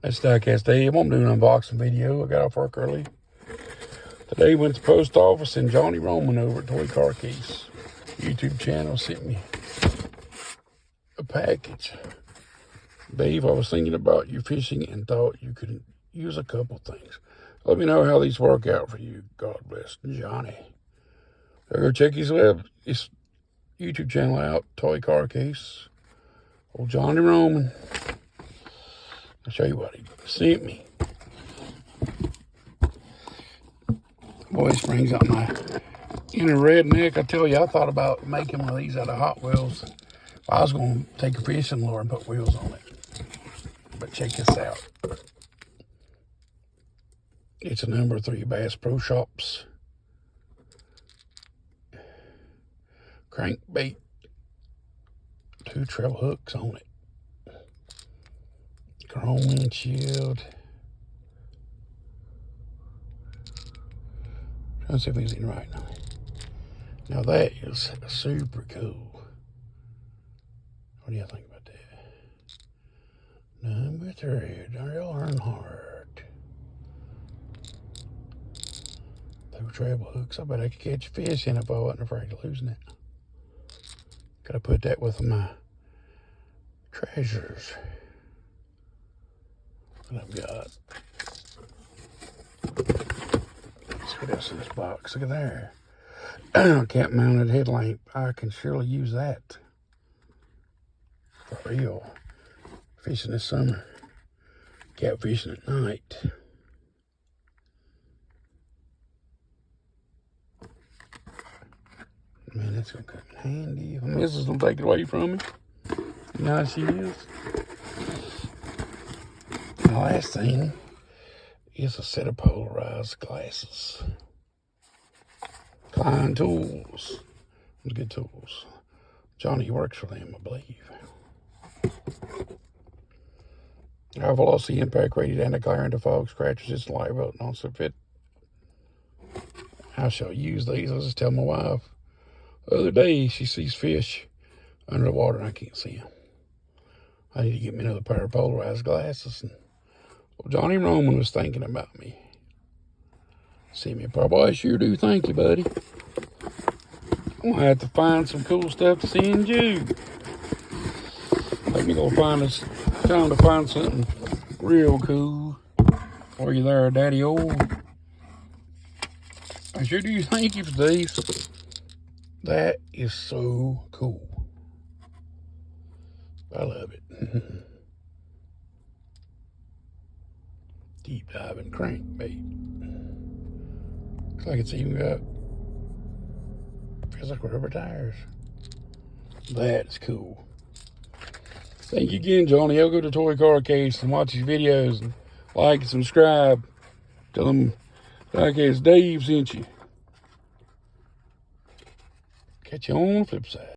That's Diecast Dave. I'm doing an unboxing video. I got off work early. Today went to the post office and Johnny Roman over at Toy Car Case YouTube channel sent me a package. Dave, I was thinking about you fishing and thought you could use a couple things. Let me know how these work out for you. God bless Johnny. So go check his YouTube channel out, Toy Car Case. Old Johnny Roman. I'll show you what he sent me. Boy, this brings out my inner redneck. I tell you, I thought about making one of these out of Hot Wheels. I was going to take a fishing lure and put wheels on it. But check this out. It's a number 3 Bass Pro Shops crankbait. 2 treble hooks on it. Chrome windshield. Trying to see if he's in right now. Now that is super cool. What do you think about that? Number 3, Daryl Earnhardt. 2 treble hooks. I bet I could catch fish in it if I wasn't afraid of losing it. Gotta put that with my treasures that I've got. Let's see what else in this box. Look at there. Cat mounted headlamp. I can surely use that. For real. Fishing this summer. Cat fishing at night. Man, that's gonna come in handy. Mrs. don't take it away from me. You know how she is. The last thing is a set of polarized glasses. Klein Tools. Those good tools. Johnny works for them, I believe. High velocity impact rated anti-glare, anti-fog, scratch resistant, light belt, non-slip fit. I shall use these. I'll just tell my wife. The other day, she sees fish under the water and I can't see them. I need to get me another pair of polarized glasses. And well, Johnny Roman was thinking about me. See me, boy, I sure do. Thank you, buddy. I'm gonna have to find some cool stuff to send you. Let me go find us. Time to find something real cool. Are you there, Daddy O? I sure do. Thank you for these. That is so cool. I love it. Deep diving crankbait. Looks like it's even got, feels like rubber tires. That is cool. Thank you again, Johnny. I'll go to Toy Car Case and watch his videos and like and subscribe. Tell him Diecast Dave sent you. Catch you on the flip side.